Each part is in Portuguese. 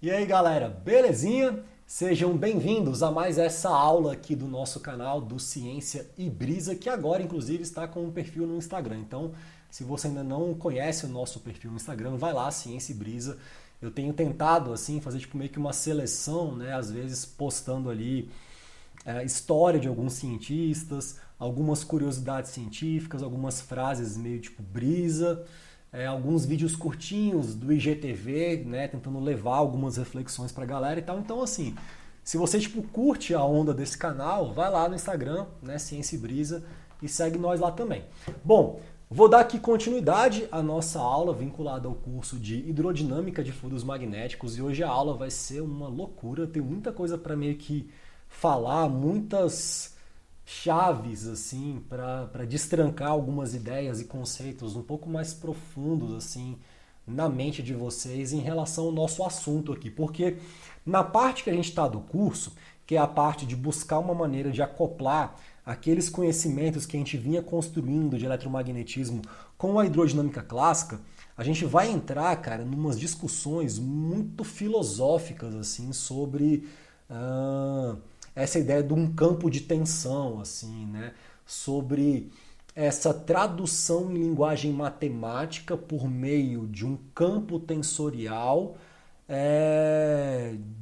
E aí galera, belezinha? Sejam bem-vindos a mais essa aula aqui do nosso canal do Ciência e Brisa, que agora inclusive está com um perfil no Instagram. Então, se você ainda não conhece o nosso perfil no Instagram, vai lá, Ciência e Brisa. Eu tenho tentado assim fazer tipo meio que uma seleção, né, às vezes postando ali história de alguns cientistas, algumas curiosidades científicas, algumas frases meio tipo brisa, alguns vídeos curtinhos do IGTV, né, tentando levar algumas reflexões pra galera e tal. Então, assim, se você tipo curte a onda desse canal, vai lá no Instagram, né, Ciência e Brisa, e segue nós lá também. Bom, vou dar aqui continuidade à nossa aula vinculada ao curso de Hidrodinâmica de Fluidos Magnéticos, e hoje a aula vai ser uma loucura, tem muita coisa para meio que falar, muitas chaves assim para destrancar algumas ideias e conceitos um pouco mais profundos assim na mente de vocês em relação ao nosso assunto aqui, porque na parte que a gente está do curso, que é a parte de buscar uma maneira de acoplar aqueles conhecimentos que a gente vinha construindo de eletromagnetismo com a hidrodinâmica clássica, a gente vai entrar, cara, numas discussões muito filosóficas assim sobre essa ideia de um campo de tensão, assim, né? Sobre essa tradução em linguagem matemática por meio de um campo tensorial,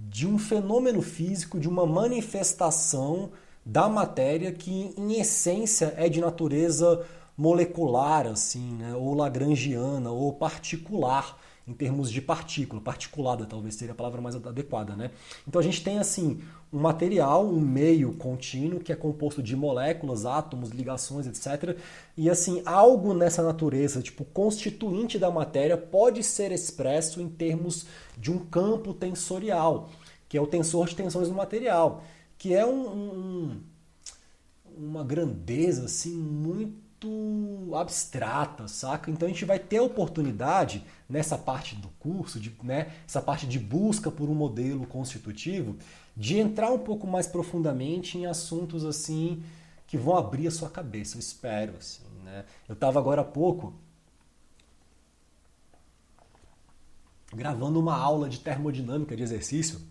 de um fenômeno físico, de uma manifestação da matéria que, em essência, é de natureza molecular, assim, né? Ou lagrangiana, ou particular, em termos de partícula, particulada talvez seria a palavra mais adequada, né? Então a gente tem assim um material, um meio contínuo que é composto de moléculas, átomos, ligações, etc. E assim, algo nessa natureza, tipo constituinte da matéria, pode ser expresso em termos de um campo tensorial, que é o tensor de tensões do material, que é uma grandeza assim muito abstrata, saca? Então a gente vai ter a oportunidade nessa parte do curso, essa parte de busca por um modelo constitutivo, de entrar um pouco mais profundamente em assuntos assim que vão abrir a sua cabeça, eu espero, assim, né? Eu estava agora há pouco gravando uma aula de termodinâmica de exercício.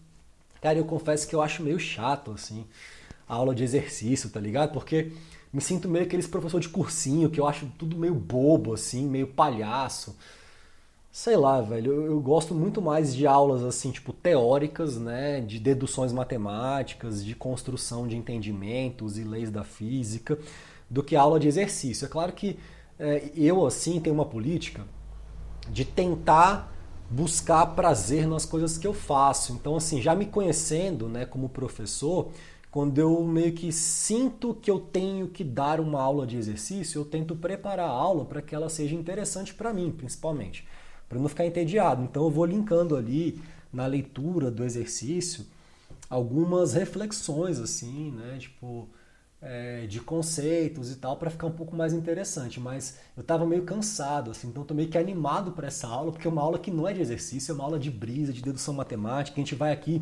Cara, eu confesso que eu acho meio chato, assim, a aula de exercício, tá ligado? Porque me sinto meio aqueles professor de cursinho, que eu acho tudo meio bobo, assim, meio palhaço. Sei lá, velho, eu gosto muito mais de aulas, assim, tipo, teóricas, né? De deduções matemáticas, de construção de entendimentos e leis da física, do que aula de exercício. É claro que eu, assim, tenho uma política de tentar buscar prazer nas coisas que eu faço. Então, assim, já me conhecendo, né, como professor, quando eu meio que sinto que eu tenho que dar uma aula de exercício, eu tento preparar a aula para que ela seja interessante para mim, principalmente, para não ficar entediado. Então eu vou linkando ali na leitura do exercício algumas reflexões assim, né, tipo de conceitos e tal, para ficar um pouco mais interessante. Mas eu estava meio cansado, assim, então estou meio que animado para essa aula, porque é uma aula que não é de exercício, é uma aula de brisa, de dedução matemática. A gente vai aqui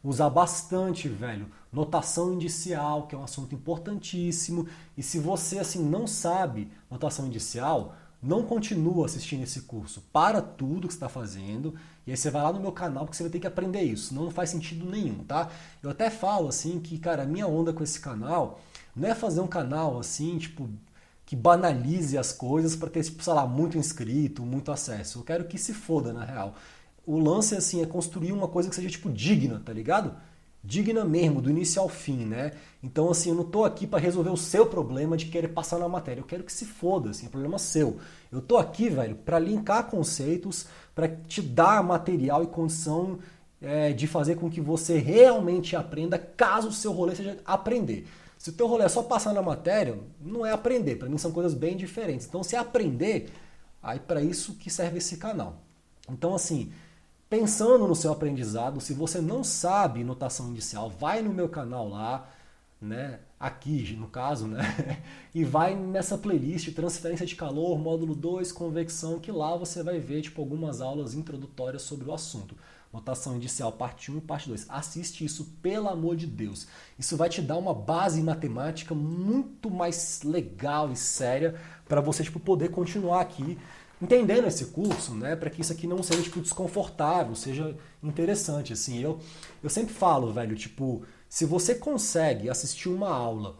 usar bastante, velho, notação indicial, que é um assunto importantíssimo. E se você assim não sabe notação indicial, não continua assistindo esse curso. Para tudo que você está fazendo e aí você vai lá no meu canal porque você vai ter que aprender isso. Não faz sentido nenhum, tá? Eu até falo assim que, cara, a minha onda com esse canal não é fazer um canal assim, tipo, que banalize as coisas para ter, tipo, sei lá, muito inscrito, muito acesso. Eu quero que se foda, na real. O lance, assim, é construir uma coisa que seja, tipo, digna, tá ligado? Digna mesmo, do início ao fim, né? Então, assim, eu não tô aqui para resolver o seu problema de querer passar na matéria. Eu quero que se foda, assim, é problema seu. Eu tô aqui, velho, para linkar conceitos, para te dar material e condição de fazer com que você realmente aprenda, caso o seu rolê seja aprender. Se o teu rolê é só passar na matéria, não é aprender. Para mim são coisas bem diferentes. Então, se é aprender, aí para isso que serve esse canal. Então, assim, pensando no seu aprendizado, se você não sabe notação inicial, vai no meu canal lá, né? Aqui, no caso, né? E vai nessa playlist Transferência de Calor, módulo 2, Convecção, que lá você vai ver tipo algumas aulas introdutórias sobre o assunto. Notação inicial, parte 1 e parte 2. Assiste isso, pelo amor de Deus. Isso vai te dar uma base matemática muito mais legal e séria para você tipo, poder continuar aqui entendendo esse curso, né, para que isso aqui não seja tipo desconfortável, seja interessante, assim. Eu sempre falo, velho, tipo, se você consegue assistir uma aula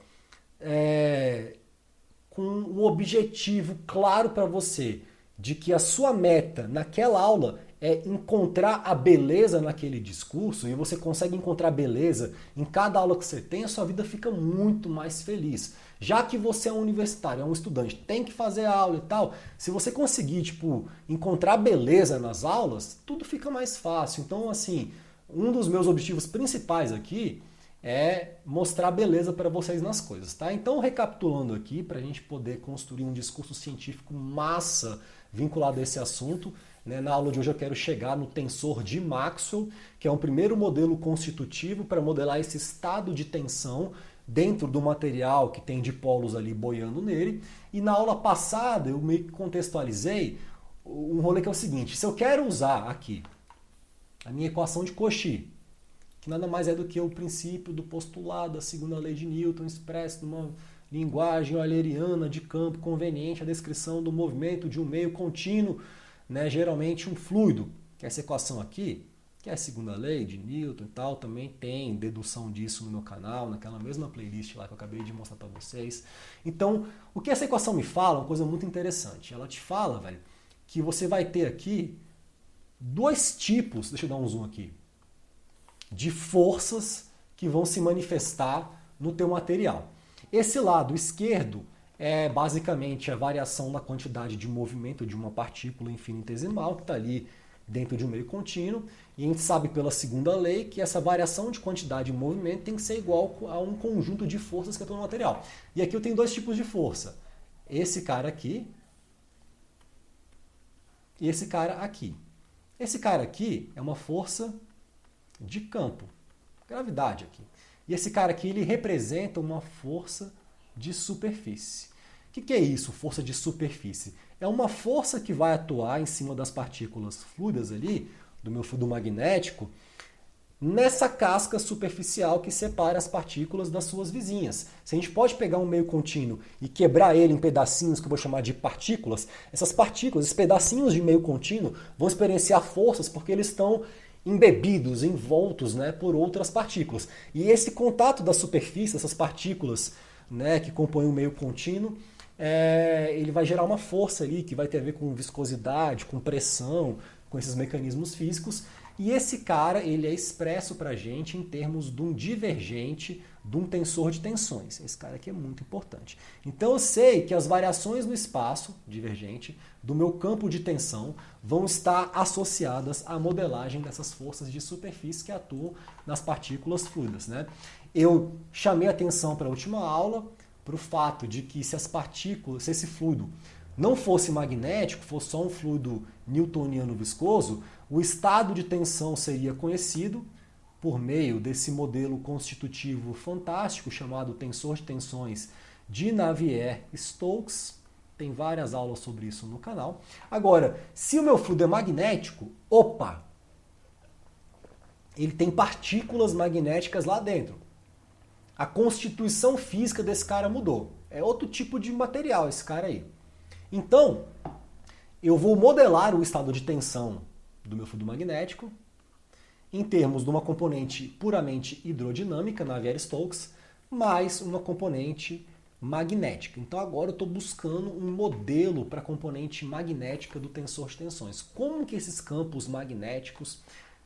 com um objetivo claro para você de que a sua meta naquela aula é encontrar a beleza naquele discurso, e você consegue encontrar beleza em cada aula que você tem, a sua vida fica muito mais feliz. Já que você é um universitário, é um estudante, tem que fazer aula e tal, se você conseguir, tipo, encontrar beleza nas aulas, tudo fica mais fácil. Então, assim, um dos meus objetivos principais aqui é mostrar beleza para vocês nas coisas, tá? Então, recapitulando aqui, para a gente poder construir um discurso científico massa vinculado a esse assunto, né? Na aula de hoje eu quero chegar no tensor de Maxwell, que é um primeiro modelo constitutivo para modelar esse estado de tensão dentro do material que tem dipolos ali boiando nele. E na aula passada eu meio que contextualizei um rolê que é o seguinte: se eu quero usar aqui a minha equação de Cauchy, que nada mais é do que o princípio do postulado da segunda lei de Newton expresso numa linguagem euleriana de campo conveniente à descrição do movimento de um meio contínuo, né, geralmente um fluido, que é essa equação aqui, que é a segunda lei de Newton e tal, também tem dedução disso no meu canal, naquela mesma playlist lá que eu acabei de mostrar para vocês. Então, o que essa equação me fala é uma coisa muito interessante. Ela te fala, velho, que você vai ter aqui dois tipos, deixa eu dar um zoom aqui, de forças que vão se manifestar no teu material. Esse lado esquerdo é basicamente a variação na quantidade de movimento de uma partícula infinitesimal que está ali dentro de um meio contínuo, e a gente sabe pela segunda lei que essa variação de quantidade de movimento tem que ser igual a um conjunto de forças que atua no material. E aqui eu tenho dois tipos de força. Esse cara aqui e esse cara aqui. Esse cara aqui é uma força de campo, gravidade aqui. E esse cara aqui, ele representa uma força de superfície. O que é isso, força de superfície? É uma força que vai atuar em cima das partículas fluidas ali, do meu fluido magnético, nessa casca superficial que separa as partículas das suas vizinhas. Se a gente pode pegar um meio contínuo e quebrar ele em pedacinhos, que eu vou chamar de partículas, essas partículas, esses pedacinhos de meio contínuo, vão experienciar forças porque eles estão embebidos, envoltos, né, por outras partículas. E esse contato da superfície, essas partículas, né, que compõem o meio contínuo, ele vai gerar uma força ali que vai ter a ver com viscosidade, com pressão, com esses mecanismos físicos. E esse cara, ele é expresso para a gente em termos de um divergente, de um tensor de tensões. Esse cara aqui é muito importante. Então eu sei que as variações no espaço divergente do meu campo de tensão vão estar associadas à modelagem dessas forças de superfície que atuam nas partículas fluidas, né? Eu chamei atenção para a última aula para o fato de que se as partículas, se esse fluido não fosse magnético, fosse só um fluido newtoniano viscoso, o estado de tensão seria conhecido por meio desse modelo constitutivo fantástico chamado tensor de tensões de Navier-Stokes. Tem várias aulas sobre isso no canal. Agora, se o meu fluido é magnético, opa! Ele tem partículas magnéticas lá dentro. A constituição física desse cara mudou. É outro tipo de material esse cara aí. Então, eu vou modelar o estado de tensão do meu fluido magnético em termos de uma componente puramente hidrodinâmica, Navier-Stokes, mais uma componente magnética. Então agora eu estou buscando um modelo para a componente magnética do tensor de tensões. Como que esses campos magnéticos,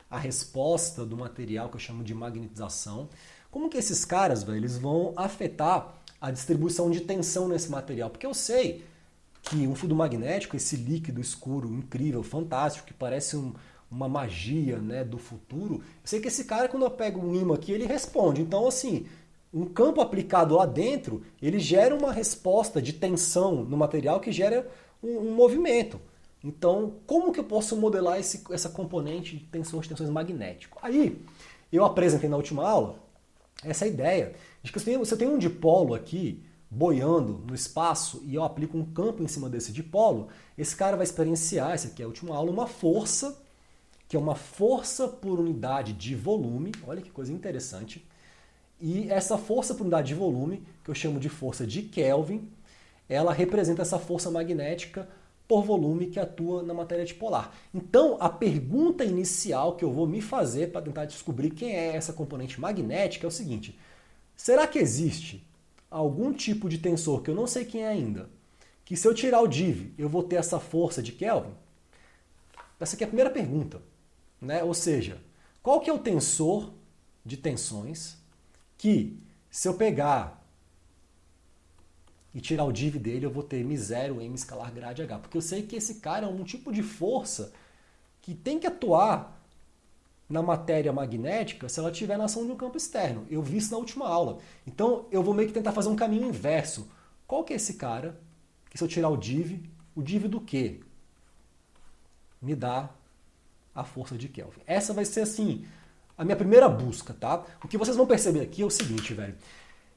a resposta do material que eu chamo de magnetização, como que esses caras, velho, eles vão afetar a distribuição de tensão nesse material? Porque eu sei que um fluido magnético, esse líquido escuro, incrível, fantástico, que parece uma magia, né, do futuro, eu sei que esse cara, quando eu pego um ímã aqui, ele responde. Então, assim, um campo aplicado lá dentro, ele gera uma resposta de tensão no material que gera um movimento. Então, como que eu posso modelar essa componente de tensor de tensões magnético? Aí, eu apresentei na última aula essa ideia de que você tem um dipolo aqui, boiando no espaço, e eu aplico um campo em cima desse dipolo, esse cara vai experienciar, essa aqui é a última aula, uma força, que é uma força por unidade de volume, olha que coisa interessante, e essa força por unidade de volume, que eu chamo de força de Kelvin, ela representa essa força magnética por volume que atua na matéria dipolar. Então, a pergunta inicial que eu vou me fazer para tentar descobrir quem é essa componente magnética é o seguinte: será que existe algum tipo de tensor, que eu não sei quem é ainda, que se eu tirar o div, eu vou ter essa força de Kelvin? Essa aqui é a primeira pergunta, né? Ou seja, qual que é o tensor de tensões que, se eu pegar e tirar o div dele, eu vou ter m0, m escalar grade h. Porque eu sei que esse cara é um tipo de força que tem que atuar na matéria magnética se ela estiver na ação de um campo externo. Eu vi isso na última aula. Então eu vou meio que tentar fazer um caminho inverso. Qual que é esse cara que, se eu tirar o div do quê? Me dá a força de Kelvin. Essa vai ser, assim, a minha primeira busca, tá? O que vocês vão perceber aqui é o seguinte, velho.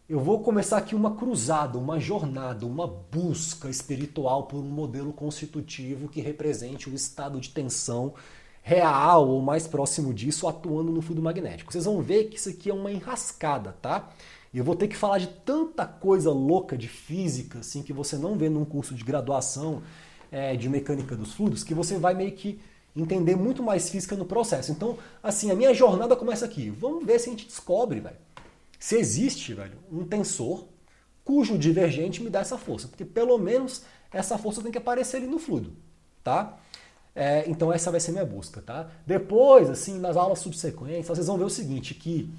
Eu vou começar aqui uma cruzada, uma jornada, uma busca espiritual por um modelo constitutivo que represente o estado de tensão real ou mais próximo disso atuando no fluido magnético. Vocês vão ver que isso aqui é uma enrascada, tá? E eu vou ter que falar de tanta coisa louca de física, assim, que você não vê num curso de graduação de mecânica dos fluidos, que você vai meio que entender muito mais física no processo. Então, assim, a minha jornada começa aqui. Vamos ver se a gente descobre, velho, se existe, velho, um tensor cujo divergente me dá essa força. Porque pelo menos essa força tem que aparecer ali no fluido, tá? Então essa vai ser minha busca, tá? Depois, assim, nas aulas subsequentes, vocês vão ver o seguinte, que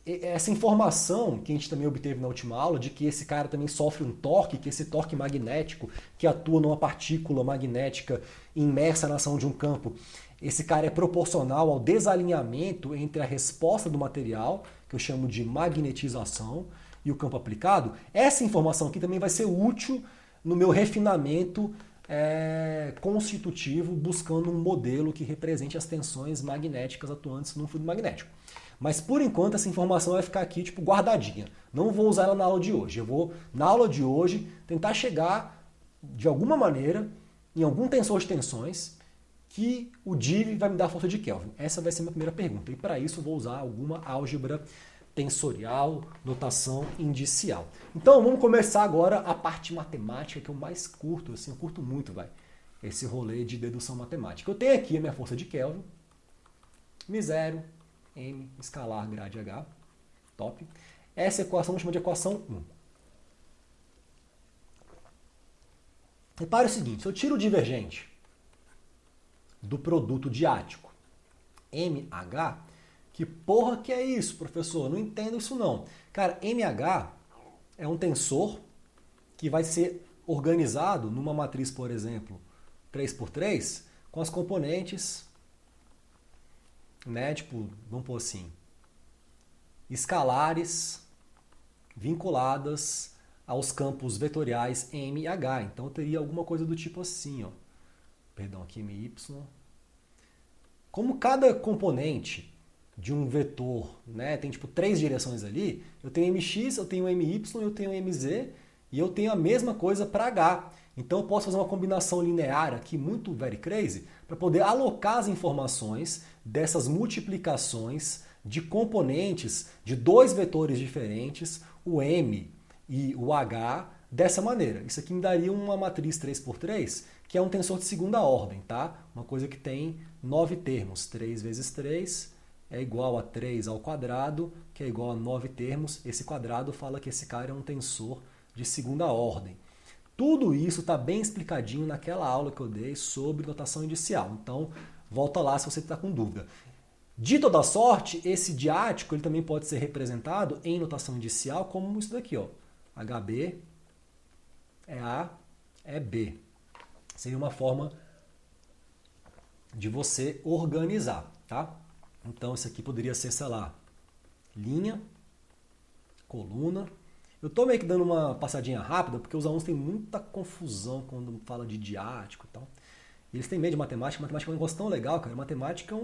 essa informação que a gente também obteve na última aula, de que esse cara também sofre um torque, que esse torque magnético que atua numa partícula magnética imersa na ação de um campo, esse cara é proporcional ao desalinhamento entre a resposta do material, que eu chamo de magnetização, e o campo aplicado. Essa informação aqui também vai ser útil no meu refinamento constitutivo, buscando um modelo que represente as tensões magnéticas atuantes no fluido magnético. Mas por enquanto essa informação vai ficar aqui tipo guardadinha. Não vou usar ela na aula de hoje. Eu vou, na aula de hoje, tentar chegar de alguma maneira em algum tensor de tensões que o div vai me dar a força de Kelvin. Essa vai ser a minha primeira pergunta. E para isso eu vou usar alguma álgebra tensorial, notação indicial. Então vamos começar agora a parte matemática que eu mais curto, assim, eu curto muito, esse rolê de dedução matemática. Eu tenho aqui a minha força de Kelvin, m0, m escalar grade h, top. Essa equação eu chamo de equação 1. Repare o seguinte, se eu tiro o divergente do produto diático MH, que porra que é isso, professor? Não entendo isso não. Cara, MH é um tensor que vai ser organizado numa matriz, por exemplo, 3x3, com as componentes, né, tipo, vamos pôr assim, escalares vinculadas aos campos vetoriais M e H. Então eu teria alguma coisa do tipo assim, ó. Perdão, aqui MY. Como cada componente de um vetor, né, tem tipo 3 direções ali, eu tenho MX, eu tenho MY, eu tenho MZ e eu tenho a mesma coisa para H. Então eu posso fazer uma combinação linear aqui muito very crazy para poder alocar as informações dessas multiplicações de componentes de 2 vetores diferentes, o M e o H, dessa maneira. Isso aqui me daria uma matriz 3x3, que é um tensor de segunda ordem, tá? Uma coisa que tem 9 termos. 3 vezes 3 é igual a 3 ao quadrado, que é igual a 9 termos. Esse quadrado fala que esse cara é um tensor de segunda ordem. Tudo isso está bem explicadinho naquela aula que eu dei sobre notação indicial. Então, volta lá se você está com dúvida. De toda sorte, esse diático ele também pode ser representado em notação indicial como isso daqui, ó. HB é A, é B. Seria uma forma de você organizar, tá? Então, isso aqui poderia ser, sei lá, linha, coluna. Eu estou meio que dando uma passadinha rápida, porque os alunos têm muita confusão quando fala de diático e tal. Eles têm medo de matemática. Matemática é um negócio tão legal, cara. Matemática é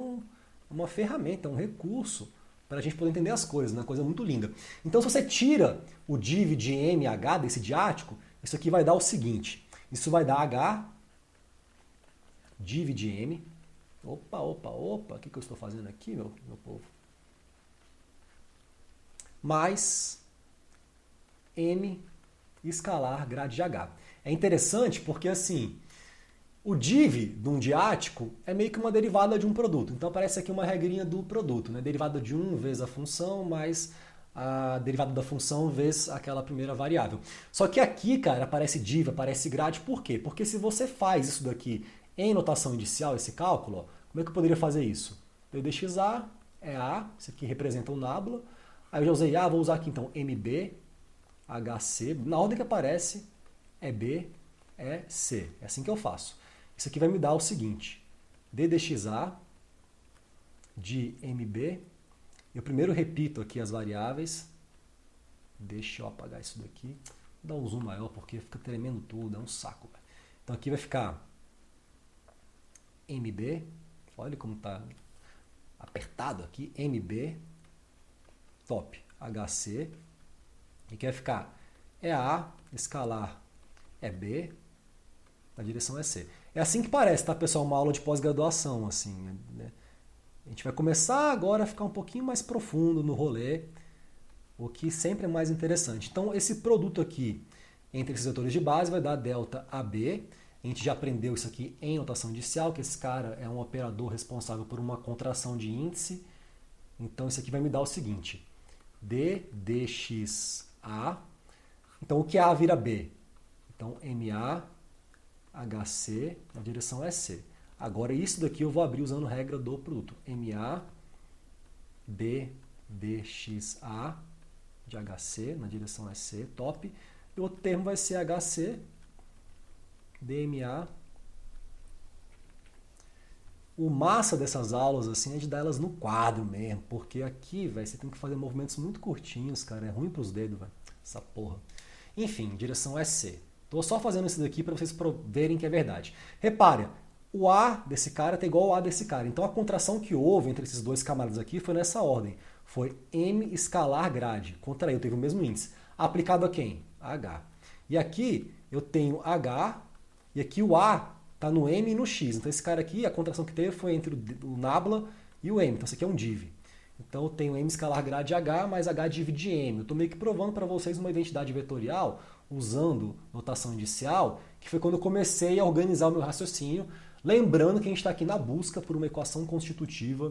uma ferramenta, é um recurso para a gente poder entender as coisas, né? Uma coisa muito linda. Então, se você tira o div de MH desse diático, isso aqui vai dar o seguinte. Isso vai dar H div de M. Opa, o que eu estou fazendo aqui, meu povo? Mais M escalar grade de H. É interessante porque, assim, O div de um diático é meio que uma derivada de um produto. Então aparece aqui uma regrinha do produto, né? Derivada de 1 vezes a função mais a derivada da função vezes aquela primeira variável. Só que aqui, cara, aparece div, aparece grade, por quê? Porque se você faz isso daqui em notação inicial, esse cálculo, ó, como é que eu poderia fazer isso? DDXA é A, isso aqui representa o nábula. Aí eu já usei A, vou usar aqui então MB, HC, na ordem que aparece é B, é C. É assim que eu faço. Isso aqui vai me dar o seguinte, DDXA de MB, eu primeiro repito aqui as variáveis, deixa eu apagar isso daqui, vou dar um zoom maior porque fica tremendo tudo, é um saco. Então aqui vai ficar MB, olha como está apertado aqui, MB, top, HC, e aqui vai ficar A, escalar é B, a direção é C. É assim que parece, tá, pessoal? Uma aula de pós-graduação, assim, né? A gente vai começar agora a ficar um pouquinho mais profundo no rolê, o que sempre é mais interessante. Então, esse produto aqui, entre esses vetores de base, vai dar delta AB. A gente já aprendeu isso aqui em notação inicial, que esse cara é um operador responsável por uma contração de índice. Então, isso aqui vai me dar o seguinte, DDXA. Então, o que é A vira B? Então, MA, HC, a direção é C. Agora, isso daqui eu vou abrir usando regra do produto. MA, DDXA, de HC, na direção é C, top. E o outro termo vai ser HC, DMA. O massa dessas aulas assim, é de dar elas no quadro mesmo, porque aqui, véio, você tem que fazer movimentos muito curtinhos, cara. É ruim para os dedos, véio, essa porra. Enfim, direção é C. Estou só fazendo isso daqui para vocês verem que é verdade. Repare, o A desse cara está igual ao A desse cara. Então a contração que houve entre esses dois camaradas aqui foi nessa ordem. Foi M escalar grade. Contraiu, teve o mesmo índice. Aplicado a quem? A H. E aqui eu tenho H e aqui o A está no M e no X. Então esse cara aqui, a contração que teve foi entre o nabla e o M. Então isso aqui é um div. Então eu tenho M escalar grade H mais H div de M. Eu estou meio que provando para vocês uma identidade vetorial usando notação inicial, que foi quando eu comecei a organizar o meu raciocínio, lembrando que a gente está aqui na busca por uma equação constitutiva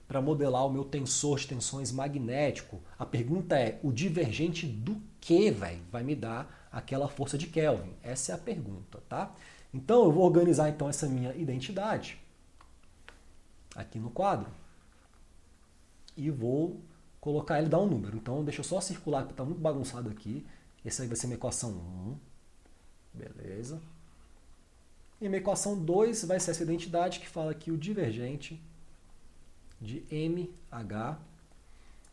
para modelar o meu tensor de tensões magnético. A pergunta é, o divergente do que, velho, vai me dar aquela força de Kelvin? Essa é a pergunta, tá? Então eu vou organizar então essa minha identidade aqui no quadro e vou colocar ele dar um número. Então deixa eu só circular, porque está muito bagunçado aqui. Essa aí vai ser minha equação 1. Beleza. E minha equação 2 vai ser essa identidade que fala que o divergente de MH,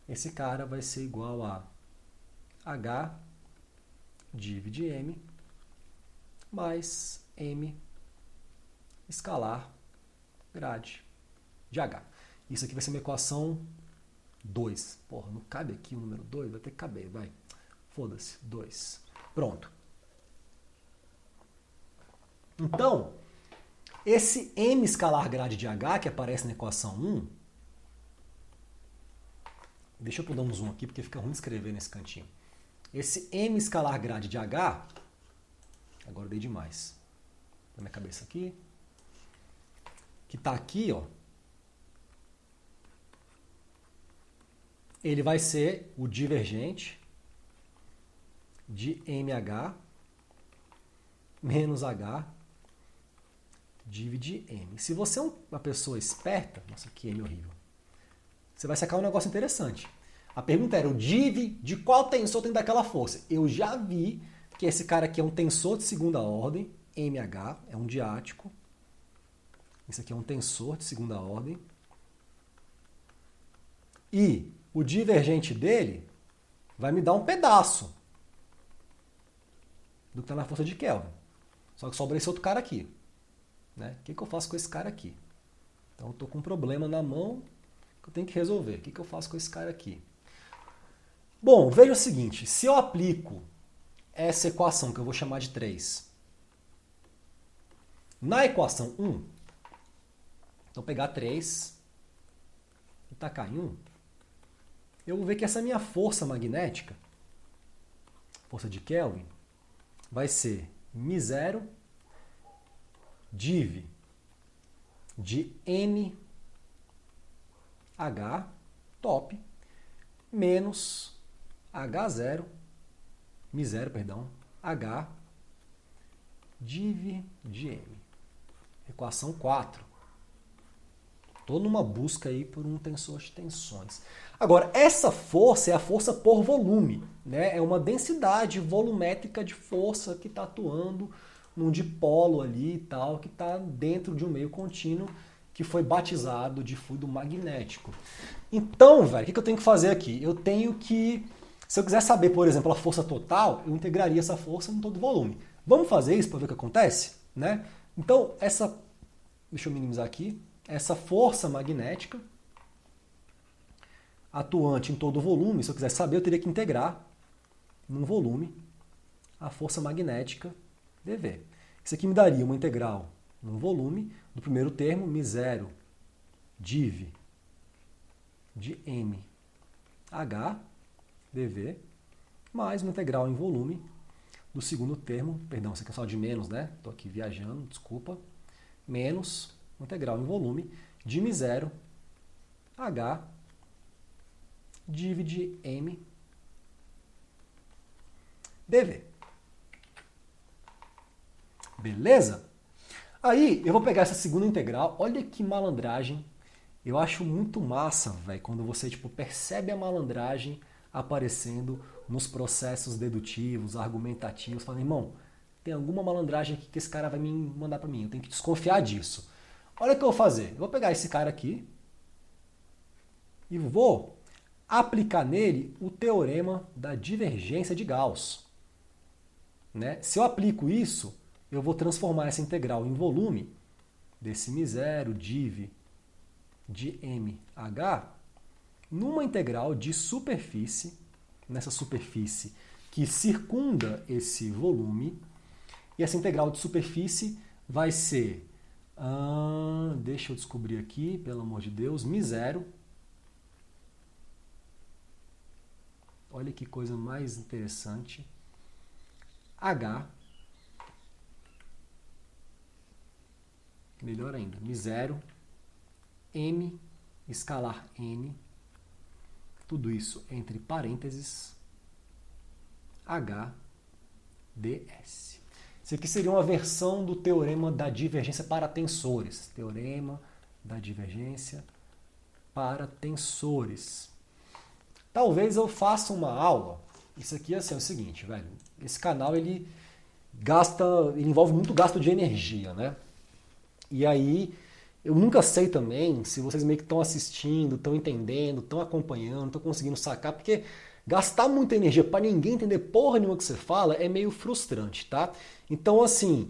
esse cara vai ser igual a H div de M mais M escalar grade de H. Isso aqui vai ser minha equação 2. Porra, não cabe aqui o número 2? Vai ter que caber, vai. Foda-se, 2. Pronto. Então, esse M escalar grade de H, que aparece na equação 1, deixa eu dar um zoom aqui, porque fica ruim escrever nesse cantinho. Esse M escalar grade de H, agora dei demais, na minha cabeça aqui, que está aqui, ó, ele vai ser o divergente de MH menos H div de M. Se você é uma pessoa esperta, nossa, que M horrível, você vai sacar um negócio interessante. A pergunta era, o div de qual tensor tem daquela força? Eu já vi que esse cara aqui é um tensor de segunda ordem, MH, é um diático. Isso aqui é um tensor de segunda ordem. E o divergente dele vai me dar um pedaço do que está na força de Kelvin. Só que sobra esse outro cara aqui. Né? O que eu faço com esse cara aqui? Então eu estou com um problema na mão que eu tenho que resolver. O que eu faço com esse cara aqui? Bom, veja o seguinte. Se eu aplico essa equação, que eu vou chamar de 3, na equação 1, então eu pegar 3 e tacar em 1, eu vou ver que essa minha força magnética, força de Kelvin, vai ser μ0 div de MH top menos H0, Mi0, perdão, H div de M. Equação 4. Estou numa busca aí por um tensor de tensões. Agora, essa força é a força por volume, né? É uma densidade volumétrica de força que está atuando num dipolo ali e tal, que está dentro de um meio contínuo que foi batizado de fluido magnético. Então, velho, o que eu tenho que fazer aqui? Eu tenho que, se eu quiser saber, por exemplo, a força total, eu integraria essa força em todo o volume. Vamos fazer isso para ver o que acontece, né? Então, deixa eu minimizar aqui. Essa força magnética atuante em todo o volume, se eu quiser saber, eu teria que integrar num volume a força magnética dV. Isso aqui me daria uma integral num volume do primeiro termo, Mi0 div de MH dV, mais uma integral em volume do segundo termo, perdão, isso aqui é só de menos, né? Estou aqui viajando, desculpa, menos integral em volume de Mi0 H div de M dV. Beleza? Aí eu vou pegar essa segunda integral, olha que malandragem. Eu acho muito massa, velho, quando você percebe a malandragem aparecendo nos processos dedutivos, argumentativos, falando, irmão, tem alguma malandragem aqui que esse cara vai me mandar para mim, eu tenho que desconfiar disso. Olha o que eu vou fazer. Eu vou pegar esse cara aqui e vou aplicar nele o teorema da divergência de Gauss. Né? Se eu aplico isso, eu vou transformar essa integral em volume desse Mi0 div de MH numa integral de superfície, nessa superfície que circunda esse volume. E essa integral de superfície vai ser... deixa eu descobrir aqui, pelo amor de Deus, Mi0. Olha que coisa mais interessante. H. Melhor ainda, Mi0. M, escalar N. Tudo isso entre parênteses. H, ds. Isso aqui seria uma versão do teorema da divergência para tensores. Teorema da divergência para tensores. Talvez eu faça uma aula. Isso aqui assim, é o seguinte, velho. Esse canal ele envolve muito gasto de energia, né? E aí eu nunca sei também se vocês meio que estão assistindo, estão entendendo, estão acompanhando, estão conseguindo sacar, porque gastar muita energia para ninguém entender porra nenhuma que você fala é meio frustrante, tá? Então, assim,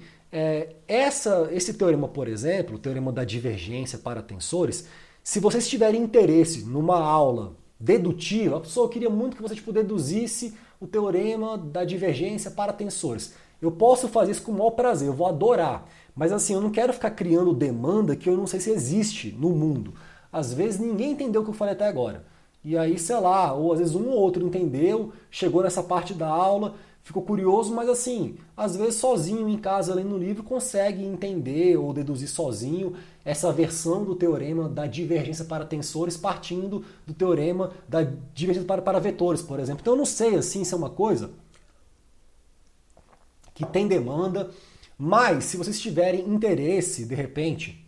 esse teorema, por exemplo, o teorema da divergência para tensores, se vocês tiverem interesse numa aula dedutiva, a pessoa queria muito que você deduzisse o teorema da divergência para tensores. Eu posso fazer isso com o maior prazer, eu vou adorar. Mas assim, eu não quero ficar criando demanda que eu não sei se existe no mundo. Às vezes ninguém entendeu o que eu falei até agora. E aí, sei lá, ou às vezes um ou outro entendeu, chegou nessa parte da aula, ficou curioso, mas assim, às vezes sozinho em casa, lendo no livro, consegue entender ou deduzir sozinho essa versão do teorema da divergência para tensores partindo do teorema da divergência para vetores, por exemplo. Então eu não sei assim se é uma coisa que tem demanda, mas se vocês tiverem interesse, de repente,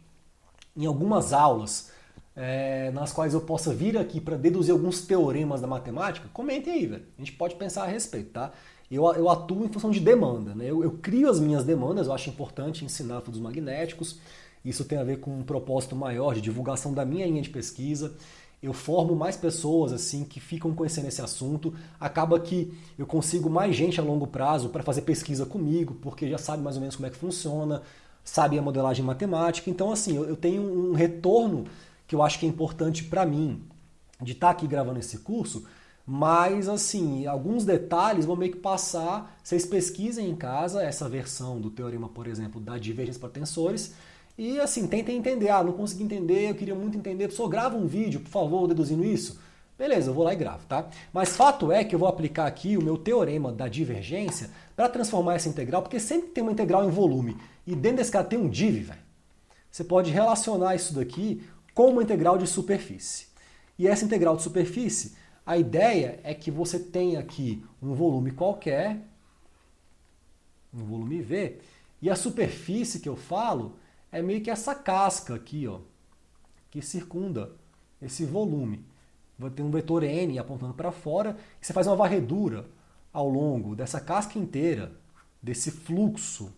em algumas aulas nas quais eu possa vir aqui para deduzir alguns teoremas da matemática, comentem aí, velho. A gente pode pensar a respeito, tá? Eu atuo em função de demanda, né? Eu crio as minhas demandas, eu acho importante ensinar fluidos magnéticos, isso tem a ver com um propósito maior de divulgação da minha linha de pesquisa. Eu formo mais pessoas assim que ficam conhecendo esse assunto, acaba que eu consigo mais gente a longo prazo para fazer pesquisa comigo, porque já sabe mais ou menos como é que funciona, sabe a modelagem matemática. Então, assim, eu tenho um retorno que eu acho que é importante para mim de estar aqui gravando esse curso, mas, assim, alguns detalhes vão meio que passar, vocês pesquisem em casa essa versão do teorema, por exemplo, da divergência para tensores, e assim, tentem entender. Não consegui entender, eu queria muito entender. Pessoal, grava um vídeo, por favor, deduzindo isso. Beleza, eu vou lá e gravo, tá? Mas fato é que eu vou aplicar aqui o meu teorema da divergência para transformar essa integral, porque sempre tem uma integral em volume e dentro desse cara tem um div, velho. Você pode relacionar isso daqui com uma integral de superfície. E essa integral de superfície, a ideia é que você tenha aqui um volume qualquer, um volume V, e a superfície que eu falo é meio que essa casca aqui, ó, que circunda esse volume. Vai ter um vetor N apontando para fora, e você faz uma varredura ao longo dessa casca inteira, desse fluxo,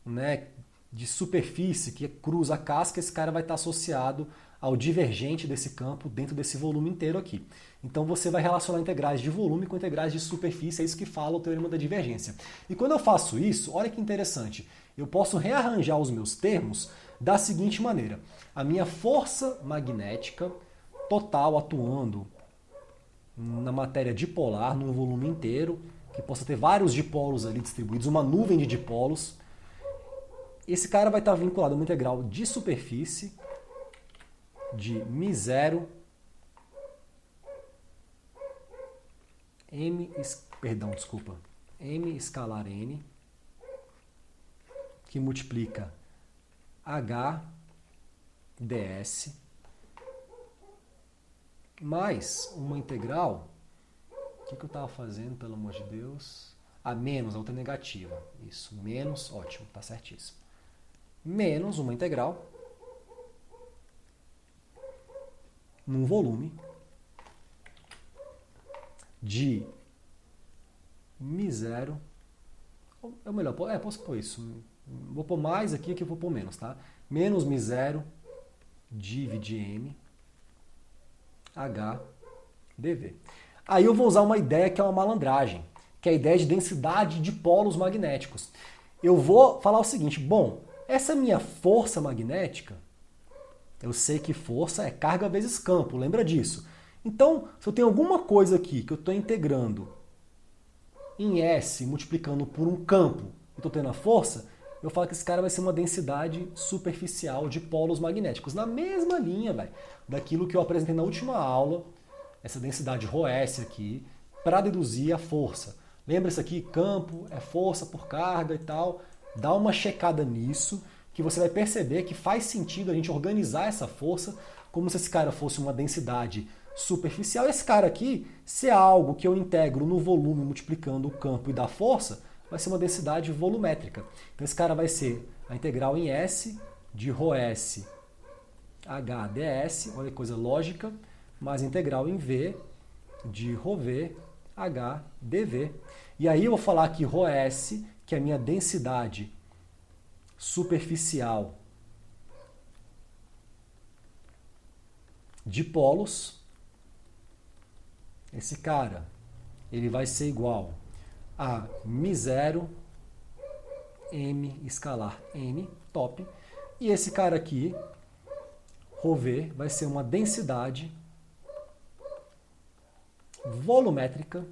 né, de superfície que cruza a casca, esse cara vai estar associado ao divergente desse campo dentro desse volume inteiro aqui. Então você vai relacionar integrais de volume com integrais de superfície, é isso que fala o teorema da divergência. E quando eu faço isso, olha que interessante, eu posso rearranjar os meus termos da seguinte maneira. A minha força magnética total atuando na matéria dipolar, num volume inteiro, que possa ter vários dipolos ali distribuídos, uma nuvem de dipolos. Esse cara vai estar vinculado a uma integral de superfície de μ0 m escalar n, que multiplica h ds, mais uma integral, o que eu estava fazendo, pelo amor de Deus? A menos, a outra negativa. Isso, menos, ótimo, tá certíssimo. Menos uma integral num volume de μ0, é melhor, posso pôr isso, vou pôr mais aqui que eu vou pôr menos, tá? Menos μ0 div de m h dv. Aí eu vou usar uma ideia que é uma malandragem, que é a ideia de densidade de polos magnéticos. Eu vou falar o seguinte, bom, essa minha força magnética, eu sei que força é carga vezes campo, lembra disso? Então, se eu tenho alguma coisa aqui que eu estou integrando em S, multiplicando por um campo, e estou tendo a força, eu falo que esse cara vai ser uma densidade superficial de polos magnéticos, na mesma linha, velho, daquilo que eu apresentei na última aula, essa densidade ρS aqui, para deduzir a força. Lembra isso aqui? Campo é força por carga e tal. Dá uma checada nisso, que você vai perceber que faz sentido a gente organizar essa força como se esse cara fosse uma densidade superficial. Esse cara aqui, se é algo que eu integro no volume multiplicando o campo e dá força, vai ser uma densidade volumétrica. Então esse cara vai ser a integral em S de ρS h ds, olha que coisa lógica, mais a integral em V de ρv h dv. E aí eu vou falar que ρS, que é a minha densidade superficial de polos, esse cara, ele vai ser igual a μ0 m escalar n, top. E esse cara aqui, ρv, vai ser uma densidade volumétrica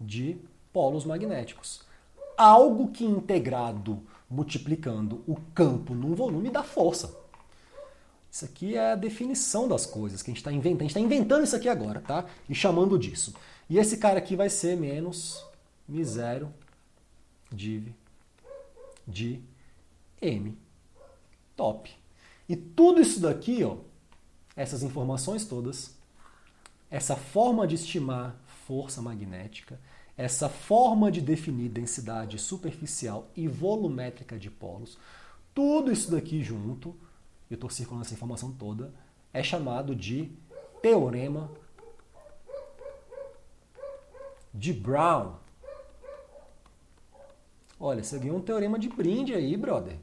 de polos magnéticos. Algo que integrado, multiplicando o campo num volume dá força. Isso aqui é a definição das coisas que a gente está inventando. A gente está inventando isso aqui agora, tá? E chamando disso. E esse cara aqui vai ser menos μ0 div de m. Top. E tudo isso daqui, ó, essas informações todas, essa forma de estimar força magnética, essa forma de definir densidade superficial e volumétrica de polos, tudo isso daqui junto, eu estou circulando essa informação toda, é chamado de teorema de Brown. Olha, você ganhou um teorema de brinde aí, brother,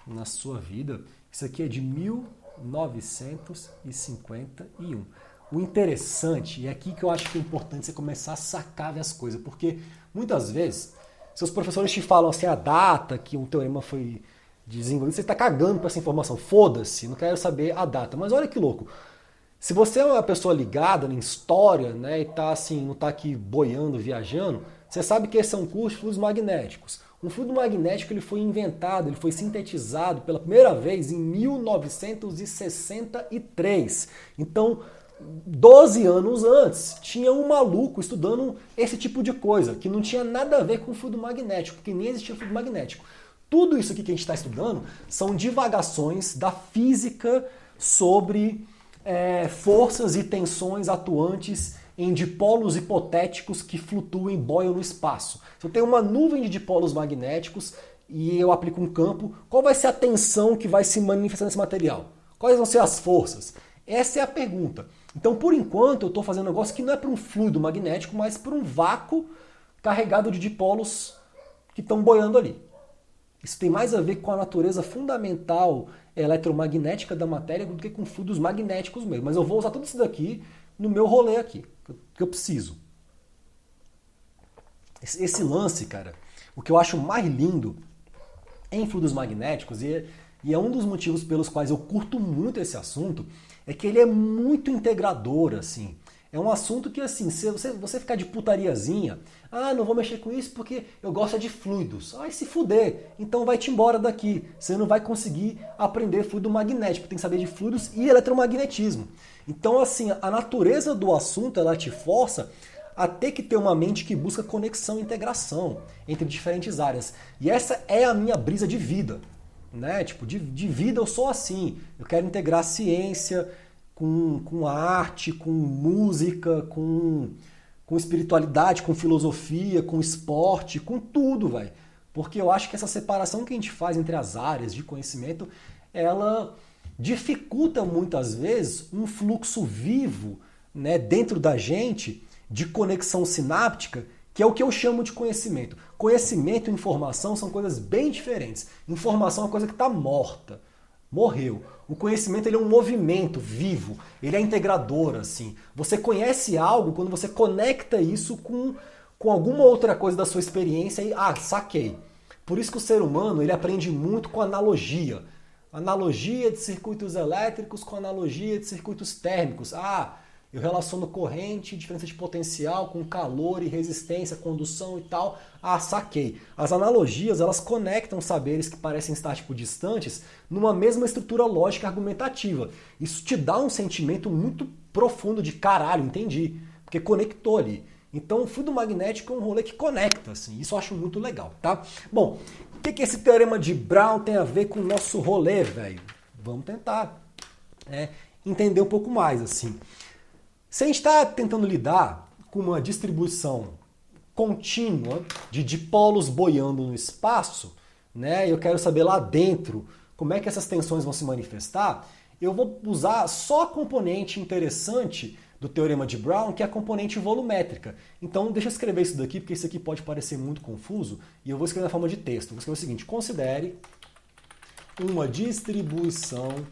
na sua vida. Isso aqui é de 1951. O interessante, e é aqui que eu acho que é importante você começar a sacar as coisas, porque muitas vezes seus professores te falam assim a data que um teorema foi desenvolvido, você está cagando para essa informação. Foda-se, não quero saber a data. Mas olha que louco. Se você é uma pessoa ligada em história, né, e tá assim, não está aqui boiando, viajando, você sabe que esse é um curso de fluidos magnéticos. Um fluido magnético ele foi inventado, ele foi sintetizado pela primeira vez em 1963. Então, 12 anos antes, tinha um maluco estudando esse tipo de coisa, que não tinha nada a ver com fluido magnético, porque nem existia fluido magnético. Tudo isso aqui que a gente está estudando são divagações da física sobre forças e tensões atuantes em dipolos hipotéticos que flutuam e boiam no espaço. Se eu tenho uma nuvem de dipolos magnéticos e eu aplico um campo, qual vai ser a tensão que vai se manifestar nesse material? Quais vão ser as forças? Essa é a pergunta. Então, por enquanto, eu estou fazendo um negócio que não é para um fluido magnético, mas para um vácuo carregado de dipolos que estão boiando ali. Isso tem mais a ver com a natureza fundamental eletromagnética da matéria do que com fluidos magnéticos mesmo. Mas eu vou usar tudo isso daqui no meu rolê aqui, que eu preciso. Esse lance, cara, o que eu acho mais lindo em fluidos magnéticos, e é um dos motivos pelos quais eu curto muito esse assunto, é que ele é muito integrador, assim. É um assunto que, assim, se você ficar de putariazinha, não vou mexer com isso porque eu gosto de fluidos. Se fuder, então vai-te embora daqui. Você não vai conseguir aprender fluido magnético, tem que saber de fluidos e eletromagnetismo. Então, assim, a natureza do assunto, ela te força a ter que ter uma mente que busca conexão e integração entre diferentes áreas. E essa é a minha brisa de vida, né? Tipo, de vida eu sou assim. Eu quero integrar ciência com arte, com música, com espiritualidade, com filosofia, com esporte, com tudo, velho. Porque eu acho que essa separação que a gente faz entre as áreas de conhecimento, ela dificulta muitas vezes um fluxo vivo, né, dentro da gente de conexão sináptica, que é o que eu chamo de conhecimento. Conhecimento e informação são coisas bem diferentes. Informação é uma coisa que está morta, morreu. O conhecimento ele é um movimento vivo, ele é integrador, assim. Você conhece algo quando você conecta isso com alguma outra coisa da sua experiência e, saquei. Por isso que o ser humano ele aprende muito com analogia. Analogia de circuitos elétricos com analogia de circuitos térmicos. Eu relaciono corrente, diferença de potencial com calor e resistência, condução e tal. Saquei. As analogias, elas conectam saberes que parecem estar distantes numa mesma estrutura lógica argumentativa. Isso te dá um sentimento muito profundo de caralho, entendi. Porque conectou ali. Então o fluido magnético é um rolê que conecta, assim. Isso eu acho muito legal, tá? Bom, o que esse teorema de Brown tem a ver com o nosso rolê, velho? Vamos tentar entender um pouco mais, assim. Se a gente está tentando lidar com uma distribuição contínua de dipolos boiando no espaço, né, eu quero saber lá dentro como é que essas tensões vão se manifestar, eu vou usar só a componente interessante do teorema de Brown, que é a componente volumétrica. Então, deixa eu escrever isso daqui, porque isso aqui pode parecer muito confuso, e eu vou escrever na forma de texto. Vou escrever o seguinte: considere uma distribuição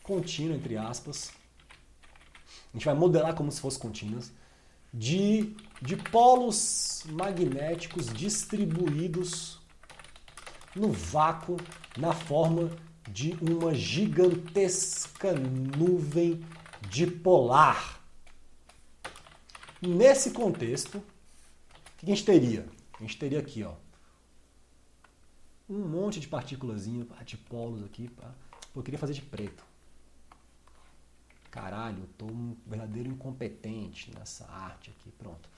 contínua, entre aspas, a gente vai modelar como se fossem contínuas, de polos magnéticos distribuídos no vácuo na forma de uma gigantesca nuvem dipolar. Nesse contexto, o que a gente teria? A gente teria aqui, um monte de partículazinhas, de polos aqui. Eu queria fazer de preto. Caralho, eu tô um verdadeiro incompetente nessa arte aqui, pronto.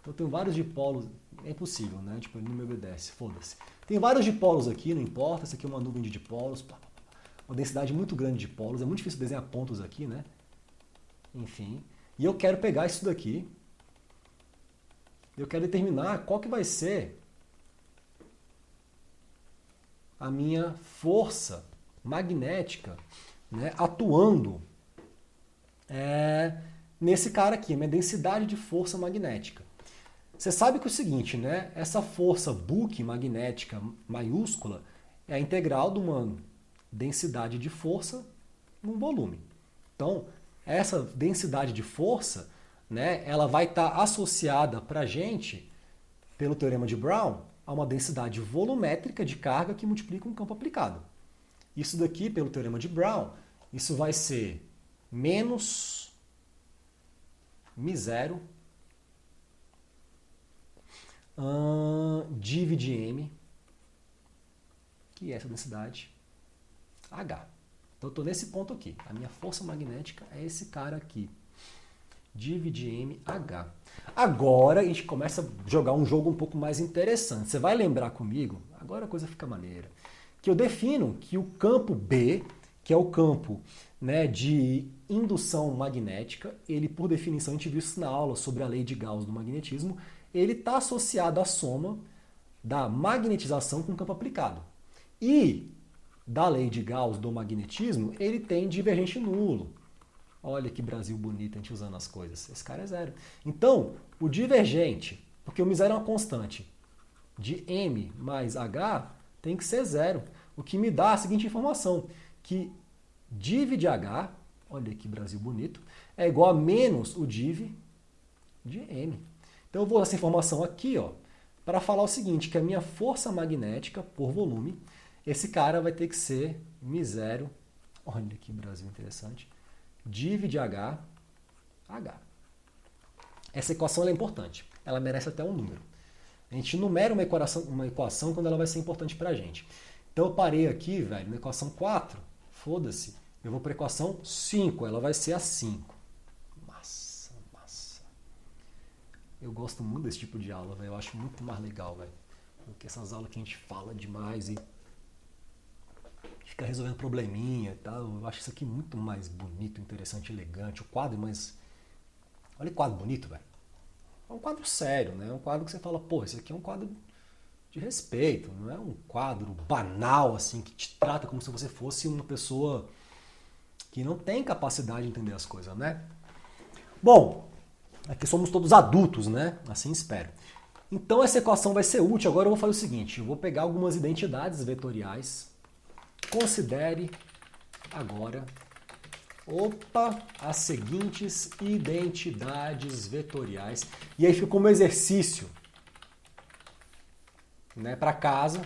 Então eu tenho vários dipolos, é impossível, né? Tipo, ele não me obedece, foda-se. Tem vários dipolos aqui, não importa, essa aqui é uma nuvem de dipolos, uma densidade muito grande de polos, é muito difícil desenhar pontos aqui, né? Enfim, e eu quero pegar isso daqui, eu quero determinar qual que vai ser a minha força magnética, né, atuando nesse cara aqui, a minha densidade de força magnética. Você sabe que é o seguinte, né? Essa força Book magnética maiúscula é a integral de uma densidade de força num volume. Então, essa densidade de força, né, ela vai estar associada para a gente, pelo teorema de Brown, a uma densidade volumétrica de carga que multiplica um campo aplicado. Isso daqui, pelo teorema de Brown, isso vai ser menos μ0 div de M, que é essa densidade, H. Então eu estou nesse ponto aqui. A minha força magnética é esse cara aqui. Div de M, H. Agora a gente começa a jogar um jogo um pouco mais interessante. Você vai lembrar comigo, agora a coisa fica maneira, que eu defino que o campo B, que é o campo, né, de indução magnética, ele, por definição, a gente viu isso na aula sobre a lei de Gauss do magnetismo, ele está associado à soma da magnetização com o campo aplicado. E da lei de Gauss do magnetismo, ele tem divergente nulo. Olha que Brasil bonito a gente usando as coisas. Esse cara é zero. Então, o divergente, porque o μ zero é uma constante, de M mais H tem que ser zero. O que me dá a seguinte informação, que div de H, olha que Brasil bonito, é igual a menos o div de M. Então eu vou usar essa informação aqui, ó, para falar o seguinte, que a minha força magnética por volume, esse cara vai ter que ser μ zero, olha que Brasil interessante, div de H, H. Essa equação ela é importante, ela merece até um número. A gente numera uma equação quando ela vai ser importante para a gente. Então eu parei aqui, velho, na equação 4, foda-se, eu vou para a equação 5, ela vai ser a 5. Massa, massa. Eu gosto muito desse tipo de aula, velho, eu acho muito mais legal, velho, do que essas aulas que a gente fala demais e fica resolvendo probleminha e tal. Eu acho isso aqui muito mais bonito, interessante, elegante. O quadro mais... Olha que quadro bonito, velho. É um quadro sério, né? É um quadro que você fala, pô, esse aqui é um quadro de respeito. Não é um quadro banal, assim, que te trata como se você fosse uma pessoa que não tem capacidade de entender as coisas, né? Bom, aqui somos todos adultos, né? Assim espero. Então essa equação vai ser útil. Agora eu vou fazer o seguinte, eu vou pegar algumas identidades vetoriais. Considere agora, as seguintes identidades vetoriais. E aí fica como exercício, né, para casa,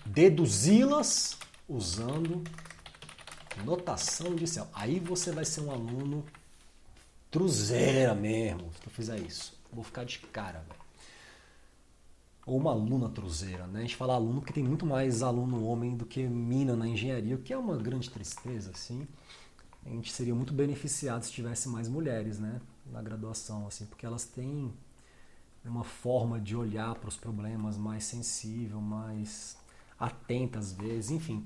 deduzi-las usando notação inicial. Aí você vai ser um aluno truzeira mesmo, se eu fizer isso. Vou ficar de cara, velho. Ou uma aluna truzeira, né? A gente fala aluno porque tem muito mais aluno homem do que mina na engenharia, o que é uma grande tristeza, assim. A gente seria muito beneficiado se tivesse mais mulheres, né, na graduação, assim, porque elas têm uma forma de olhar para os problemas mais sensível, mais atenta às vezes, enfim,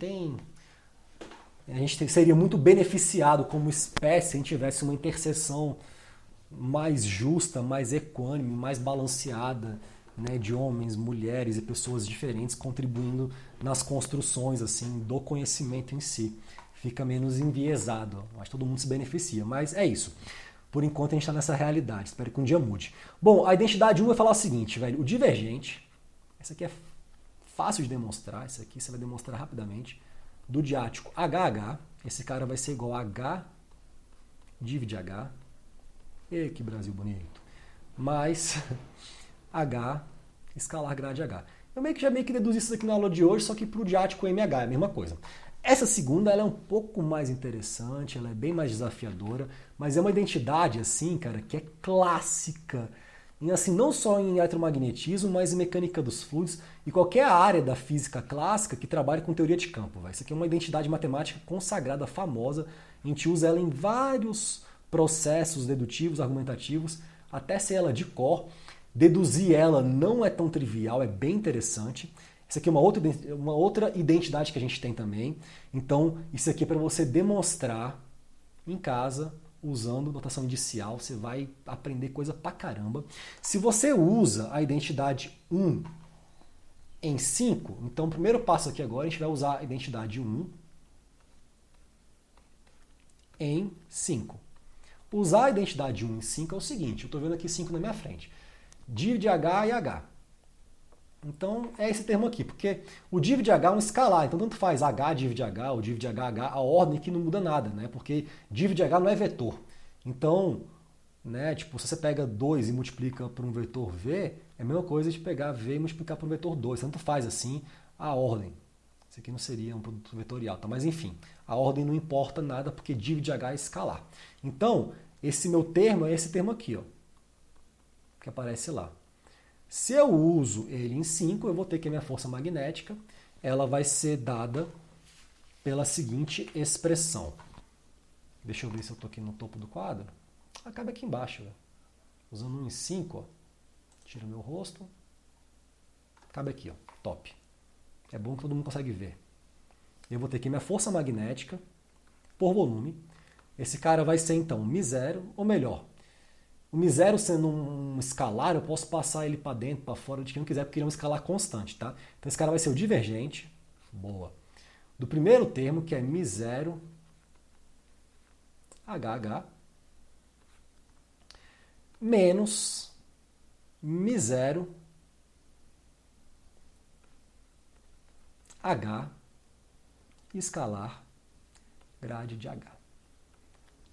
a gente seria muito beneficiado como espécie se a gente tivesse uma interseção mais justa, mais equânime, mais balanceada, né, de homens, mulheres e pessoas diferentes contribuindo nas construções assim do conhecimento em si. Fica menos enviesado, acho que todo mundo se beneficia, mas é isso. Por enquanto a gente está nessa realidade, espero que um dia mude. Bom, a identidade 1 vai falar o seguinte, velho, o divergente, essa aqui é fácil de demonstrar, isso aqui você vai demonstrar rapidamente, do diático HH, esse cara vai ser igual a H div de H, e que Brasil bonito, mais H escalar grade H. Eu já deduzi isso aqui na aula de hoje, só que para o diático MH é a mesma coisa. Essa segunda ela é um pouco mais interessante, ela é bem mais desafiadora, mas é uma identidade assim, cara, que é clássica, e, assim, não só em eletromagnetismo, mas em mecânica dos fluidos e qualquer área da física clássica que trabalhe com teoria de campo. Véio. Isso aqui é uma identidade matemática consagrada, famosa, a gente usa ela em vários processos dedutivos, argumentativos, até ser ela de cor. Deduzir ela não é tão trivial, é bem interessante. Isso aqui é uma outra identidade que a gente tem também. Então, isso aqui é para você demonstrar em casa, usando notação indicial. Você vai aprender coisa pra caramba. Se você usa a identidade 1 em 5, então o primeiro passo aqui agora, a gente vai usar a identidade 1 em 5. Usar a identidade 1 em 5 é o seguinte, eu estou vendo aqui 5 na minha frente. Div de H e H. Então é esse termo aqui, porque o div de H é um escalar, então tanto faz H div de H ou div de HH, a ordem que não muda nada, né? Porque div de H não é vetor. Então, né, tipo, se você pega 2 e multiplica por um vetor V, é a mesma coisa de pegar V e multiplicar por um vetor 2. Tanto faz assim a ordem. Isso aqui não seria um produto vetorial, tá? Mas enfim, a ordem não importa nada porque div de H é escalar. Então, esse meu termo é esse termo aqui, ó, que aparece lá. Se eu uso ele em 5, eu vou ter que a minha força magnética ela vai ser dada pela seguinte expressão. Deixa eu ver se eu estou aqui no topo do quadro. Acaba aqui embaixo. Né? Usando 1 em 5, ó. Tiro meu rosto. Cabe aqui, ó. Top. É bom que todo mundo consegue ver. Eu vou ter aqui minha força magnética por volume. Esse cara vai ser, então, μ0, ou melhor, o μ0 sendo um escalar, eu posso passar ele para dentro, para fora, de quem eu quiser, porque ele é um escalar constante, tá? Então esse cara vai ser o divergente, boa, do primeiro termo, que é μ0 HH, menos μ0 H escalar grade de H.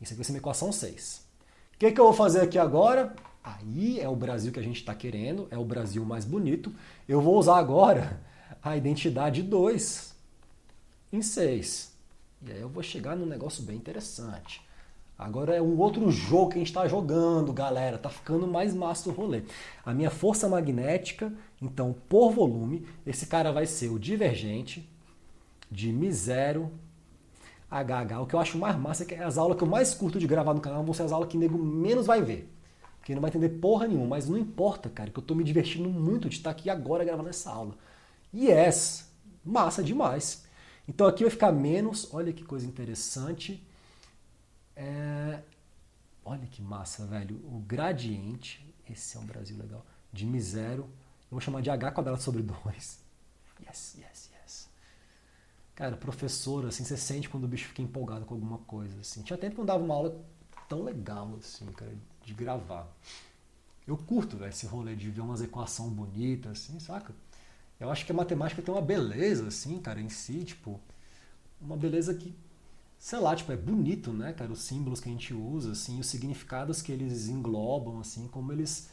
Isso aqui vai ser uma equação 6. O que eu vou fazer aqui agora? Aí é o Brasil que a gente está querendo, é o Brasil mais bonito. Eu vou usar agora a identidade 2 em 6. E aí eu vou chegar num negócio bem interessante. Agora é um outro jogo que a gente está jogando, galera. Tá ficando mais massa o rolê. A minha força magnética, então, por volume, esse cara vai ser o divergente de μ0 HH. O que eu acho mais massa é que as aulas que eu mais curto de gravar no canal vão ser as aulas que o nego menos vai ver. Porque não vai entender porra nenhuma. Mas não importa, cara, que eu tô me divertindo muito de estar aqui agora gravando essa aula. Yes! Massa demais. Então aqui vai ficar menos, olha que coisa interessante. Olha que massa, velho. O gradiente, esse é um Brasil legal, de μ0, eu vou chamar de h quadrado sobre 2. Yes, yes, yes. Cara, professor, assim, você sente quando o bicho fica empolgado com alguma coisa, assim. Tinha tempo que não dava uma aula tão legal, assim, cara, de gravar. Eu curto, velho, esse rolê de ver umas equações bonitas, assim, saca? Eu acho que a matemática tem uma beleza, assim, cara, em si, tipo, uma beleza que, sei lá, tipo, é bonito, né, cara, os símbolos que a gente usa, assim, os significados que eles englobam, assim, como eles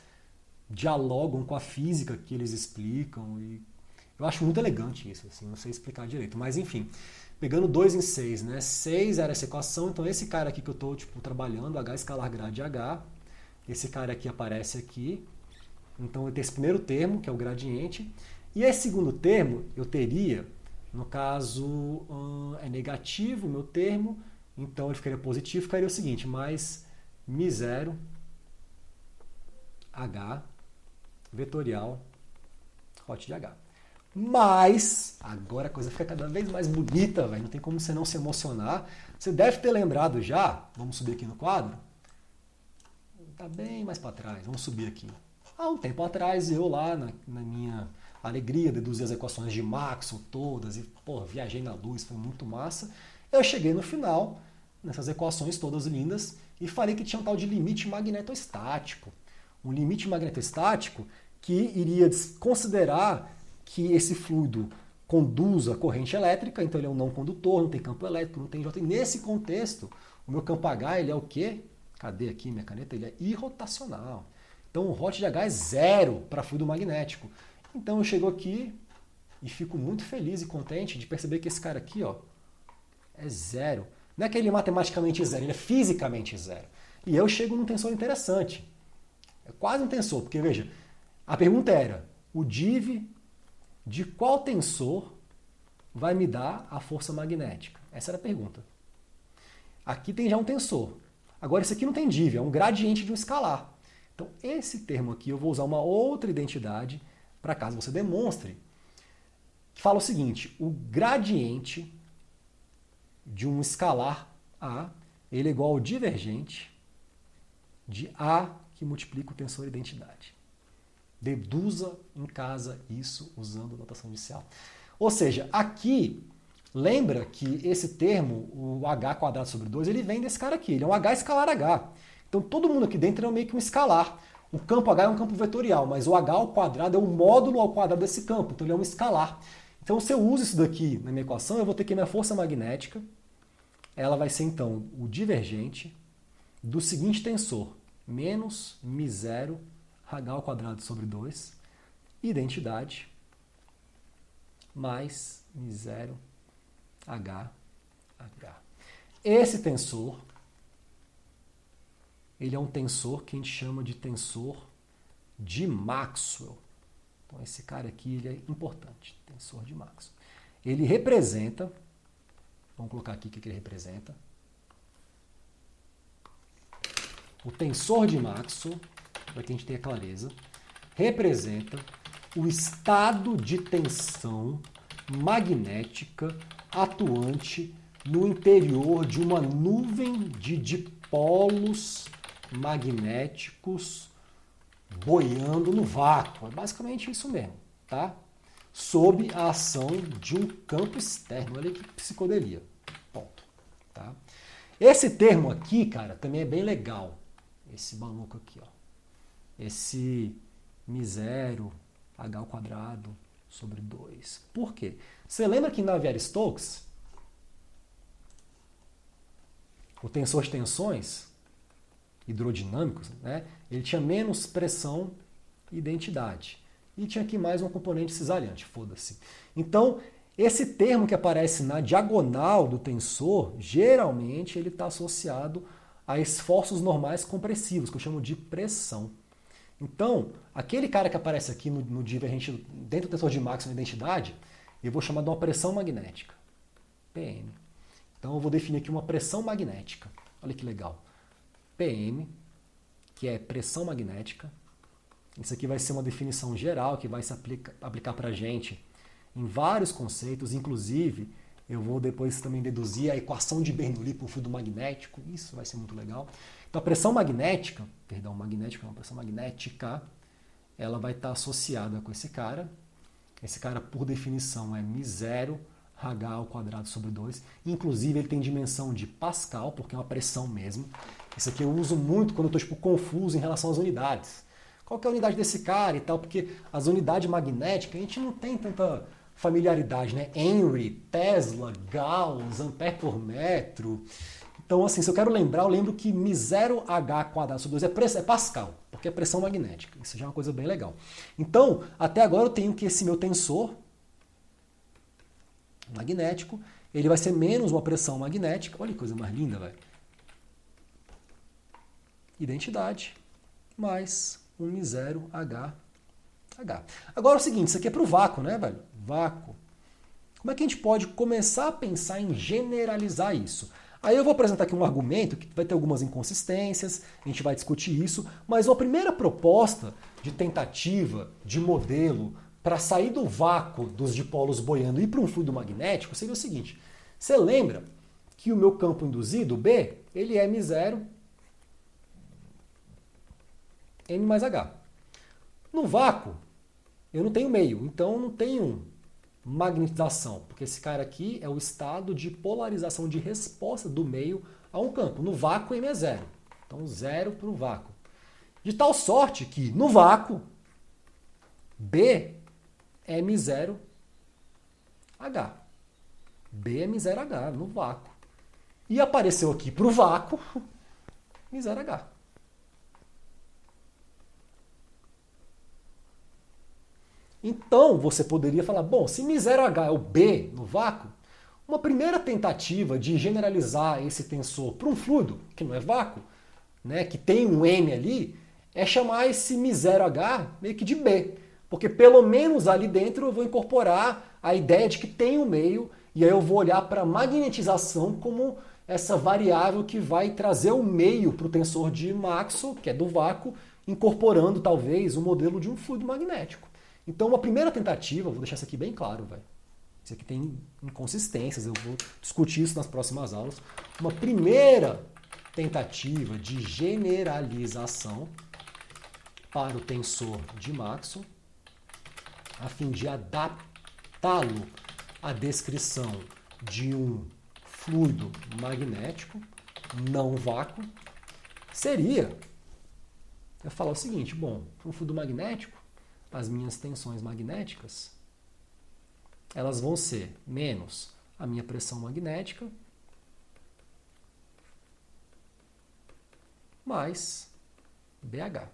dialogam com a física que eles explicam e eu acho muito elegante isso, assim, não sei explicar direito. Mas, enfim, pegando 2 em 6, né? 6 era essa equação, então esse cara aqui que eu estou trabalhando, H escalar grade H, esse cara aqui aparece aqui. Então eu tenho esse primeiro termo, que é o gradiente. E esse segundo termo, eu teria, no caso, é negativo o meu termo, então ele ficaria positivo, ficaria o seguinte, mais μ0 H vetorial hot de H. Mas, agora a coisa fica cada vez mais bonita, velho. Não tem como você não se emocionar. Você deve ter lembrado já, vamos subir aqui no quadro. Tá bem mais para trás, vamos subir aqui. Há um tempo atrás, eu lá, na minha alegria, deduzi as equações de Maxwell todas e, pô, viajei na luz, foi muito massa. Eu cheguei no final, nessas equações todas lindas, e falei que tinha um tal de limite magnetostático. Um limite magnetostático que iria considerar que esse fluido conduza a corrente elétrica, então ele é um não condutor, não tem campo elétrico, não tem J. E nesse contexto, o meu campo H ele é o quê? Cadê aqui minha caneta? Ele é irrotacional. Então o hot de H é 0 para fluido magnético. Então eu chego aqui e fico muito feliz e contente de perceber que esse cara aqui ó, é 0. Não é que ele é matematicamente 0, ele é fisicamente 0. E eu chego num tensor interessante. É quase um tensor, porque veja, a pergunta era, o div de qual tensor vai me dar a força magnética? Essa era a pergunta. Aqui tem já um tensor. Agora, isso aqui não tem div, é um gradiente de um escalar. Então, esse termo aqui eu vou usar uma outra identidade para caso você demonstre, que fala o seguinte, o gradiente de um escalar A, ele é igual ao divergente de A que multiplica o tensor identidade. Deduza em casa isso usando notação inicial. Ou seja, aqui, lembra que esse termo, o h quadrado sobre 2, ele vem desse cara aqui. Ele é um h escalar h. Então todo mundo aqui dentro é meio que um escalar. O campo h é um campo vetorial, mas o h ao quadrado é o módulo ao quadrado desse campo. Então ele é um escalar. Então se eu uso isso daqui na minha equação, eu vou ter que minha força magnética, ela vai ser então o divergente do seguinte tensor, menos μ0 h ao quadrado sobre 2, identidade, mais μ0 h. Esse tensor, ele é um tensor que a gente chama de tensor de Maxwell. Então esse cara aqui ele é importante, tensor de Maxwell. Ele representa, vamos colocar aqui o que ele representa. O tensor de Maxwell, para que a gente tenha clareza, representa o estado de tensão magnética atuante no interior de uma nuvem de dipolos magnéticos boiando no vácuo. É basicamente isso mesmo, tá? Sob a ação de um campo externo. Olha que psicodelia. Ponto. Tá? Esse termo aqui, cara, também é bem legal. Esse maluco aqui, ó. Esse μ0 h ao quadrado sobre 2. Por quê? Você lembra que em Navier-Stokes, o tensor de tensões hidrodinâmicos, né, ele tinha menos pressão e densidade. E tinha aqui mais um componente cisalhante, foda-se. Então, esse termo que aparece na diagonal do tensor, geralmente ele está associado a esforços normais compressivos, que eu chamo de pressão. Então, aquele cara que aparece aqui no divergente dentro do tensor de Maxwell na identidade, eu vou chamar de uma pressão magnética, PM. Então, eu vou definir aqui uma pressão magnética. Olha que legal. PM, que é pressão magnética. Isso aqui vai ser uma definição geral que vai se aplicar para a gente em vários conceitos, inclusive eu vou depois também deduzir a equação de Bernoulli para o fluido magnético, isso vai ser muito legal. Então a pressão magnética, magnética não, pressão magnética, ela vai estar associada com esse cara por definição é μ0 h ao quadrado sobre 2, inclusive ele tem dimensão de Pascal, porque é uma pressão mesmo. Isso aqui eu uso muito quando eu estou confuso em relação às unidades. Qual que é a unidade desse cara e tal, porque as unidades magnéticas a gente não tem tanta familiaridade, né? Henry, Tesla, Gauss, ampere por metro. Então, assim, se eu quero lembrar, eu lembro que μ0 h quadrado sobre 2 é Pascal, porque é pressão magnética. Isso já é uma coisa bem legal. Então, até agora eu tenho que esse meu tensor magnético, ele vai ser menos uma pressão magnética. Olha que coisa mais linda, velho. Identidade, mais um μ0 h. Agora é o seguinte, isso aqui é para o vácuo, né, velho? Vácuo. Como é que a gente pode começar a pensar em generalizar isso? Aí eu vou apresentar aqui um argumento que vai ter algumas inconsistências, a gente vai discutir isso, mas uma primeira proposta de tentativa, de modelo, para sair do vácuo dos dipolos boiando e ir para um fluido magnético seria o seguinte. Você lembra que o meu campo induzido, B, ele é μ0 M mais H. No vácuo, eu não tenho meio, então eu não tenho magnetização, porque esse cara aqui é o estado de polarização de resposta do meio a um campo. No vácuo, M é zero. Então, zero para o vácuo. De tal sorte que, no vácuo, B é M0H. B é M0H, no vácuo. E apareceu aqui para o vácuo, M0H. Então, você poderia falar, bom, se μ0H é o B no vácuo, uma primeira tentativa de generalizar esse tensor para um fluido, que não é vácuo, né, que tem um M ali, é chamar esse μ0H meio que de B. Porque pelo menos ali dentro eu vou incorporar a ideia de que tem um meio, e aí eu vou olhar para a magnetização como essa variável que vai trazer o meio para o tensor de Maxwell, que é do vácuo, incorporando talvez o modelo de um fluido magnético. Então, uma primeira tentativa, vou deixar isso aqui bem claro, velho. Isso aqui tem inconsistências, eu vou discutir isso nas próximas aulas. Uma primeira tentativa de generalização para o tensor de Maxwell, a fim de adaptá-lo à descrição de um fluido magnético, não vácuo, seria eu falar o seguinte, bom, para um fluido magnético, as minhas tensões magnéticas, elas vão ser menos a minha pressão magnética mais BH.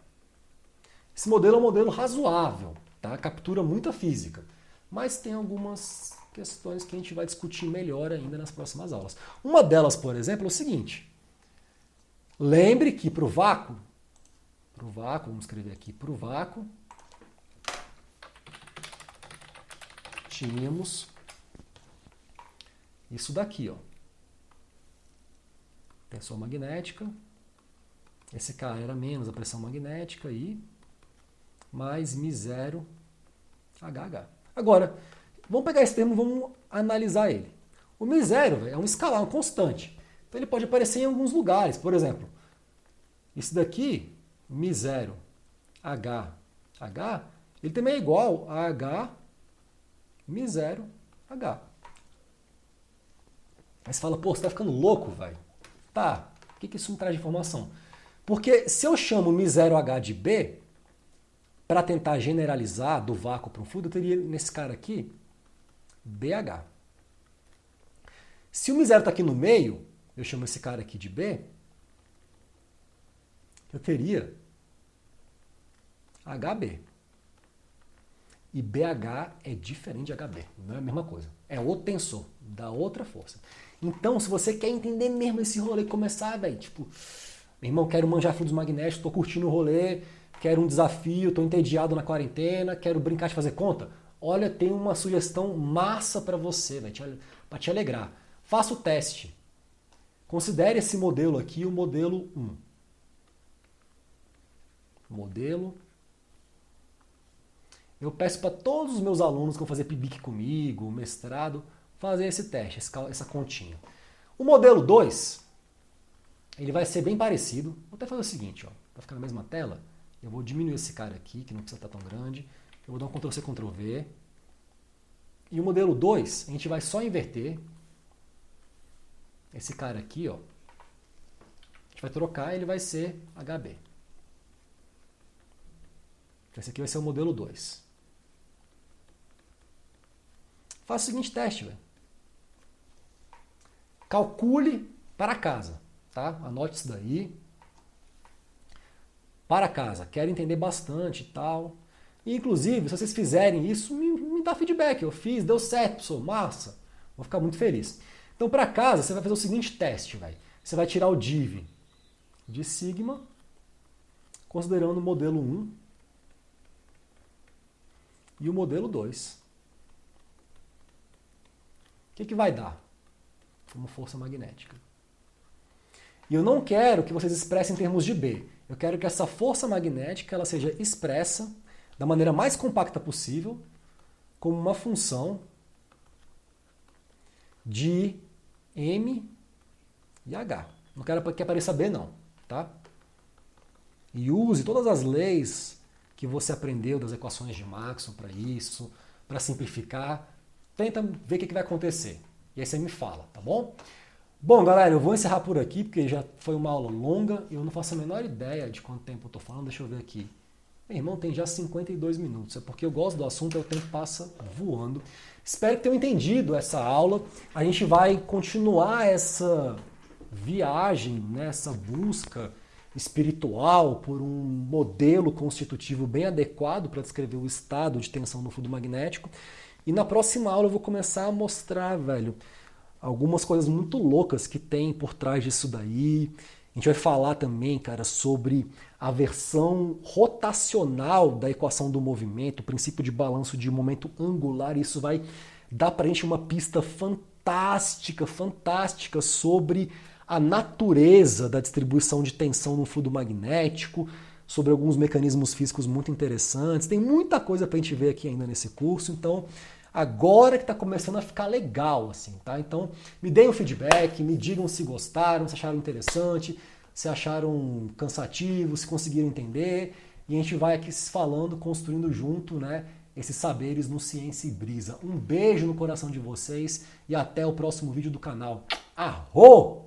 Esse modelo é um modelo razoável, tá? Captura muita física, mas tem algumas questões que a gente vai discutir melhor ainda nas próximas aulas. Uma delas, por exemplo, é o seguinte. Lembre que para o vácuo, vamos escrever aqui, para o vácuo, tínhamos isso daqui, ó. Tensão magnética. Esse cara era menos a pressão magnética e mais μ0 HH. Agora, vamos pegar esse termo e vamos analisar ele. O μ0 é um escalar, um constante. Então ele pode aparecer em alguns lugares. Por exemplo, isso daqui, μ0 HH, ele também é igual a H μ0 H. Aí você fala, pô, você tá ficando louco, velho. Tá, o que isso me traz de informação? Porque se eu chamo μ0H de B, para tentar generalizar do vácuo para um fluido, eu teria nesse cara aqui BH. Se o μ0 está aqui no meio, eu chamo esse cara aqui de B, eu teria HB. E BH é diferente de HB, não é a mesma coisa. É outro tensor, dá outra força. Então, se você quer entender mesmo esse rolê, começar, velho, tipo, meu irmão, quero manjar fluidos magnéticos, tô curtindo o rolê, quero um desafio, tô entediado na quarentena, quero brincar de fazer conta. Olha, tem uma sugestão massa para você, velho, para te alegrar. Faça o teste. Considere esse modelo aqui o modelo 1. Modelo. Eu peço para todos os meus alunos que vão fazer PIBIC comigo, mestrado, fazer esse teste, essa continha. O modelo 2, ele vai ser bem parecido. Vou até fazer o seguinte, ó, para ficar na mesma tela, eu vou diminuir esse cara aqui, que não precisa estar tão grande. Eu vou dar um Ctrl+C, Ctrl+V. E o modelo 2, a gente vai só inverter. Esse cara aqui, ó, a gente vai trocar e ele vai ser HB. Esse aqui vai ser o modelo 2. Faça o seguinte teste, velho. Calcule para casa, tá? Anote isso daí. Para casa, quero entender bastante e tal. E, inclusive, se vocês fizerem isso, me dá feedback. Eu fiz, deu certo, sou massa. Vou ficar muito feliz. Então, para casa, você vai fazer o seguinte teste, velho. Você vai tirar o div de sigma, considerando o modelo 1 e o modelo 2. O que vai dar como força magnética? E eu não quero que vocês expressem em termos de B. Eu quero que essa força magnética ela seja expressa da maneira mais compacta possível como uma função de M e H. Não quero que apareça B, não. Tá? E use todas as leis que você aprendeu das equações de Maxwell para isso, para simplificar. Tenta ver o que vai acontecer. E aí você me fala, tá bom? Bom, galera, eu vou encerrar por aqui, porque já foi uma aula longa. Eu não faço a menor ideia de quanto tempo eu estou falando. Deixa eu ver aqui. Meu irmão, tem já 52 minutos. É porque eu gosto do assunto e o tempo passa voando. Espero que tenham entendido essa aula. A gente vai continuar essa viagem, né, essa busca espiritual por um modelo constitutivo bem adequado para descrever o estado de tensão no fluido magnético. E na próxima aula eu vou começar a mostrar, velho, algumas coisas muito loucas que tem por trás disso daí. A gente vai falar também, cara, sobre a versão rotacional da equação do movimento, o princípio de balanço de momento angular. Isso vai dar pra gente uma pista fantástica, fantástica sobre a natureza da distribuição de tensão no fluido magnético, sobre alguns mecanismos físicos muito interessantes. Tem muita coisa pra gente ver aqui ainda nesse curso, então agora que está começando a ficar legal, assim, tá? Então, me deem um feedback, me digam se gostaram, se acharam interessante, se acharam cansativo, se conseguiram entender, e a gente vai aqui se falando, construindo junto, né, esses saberes no Ciência e Brisa. Um beijo no coração de vocês e até o próximo vídeo do canal. Arro!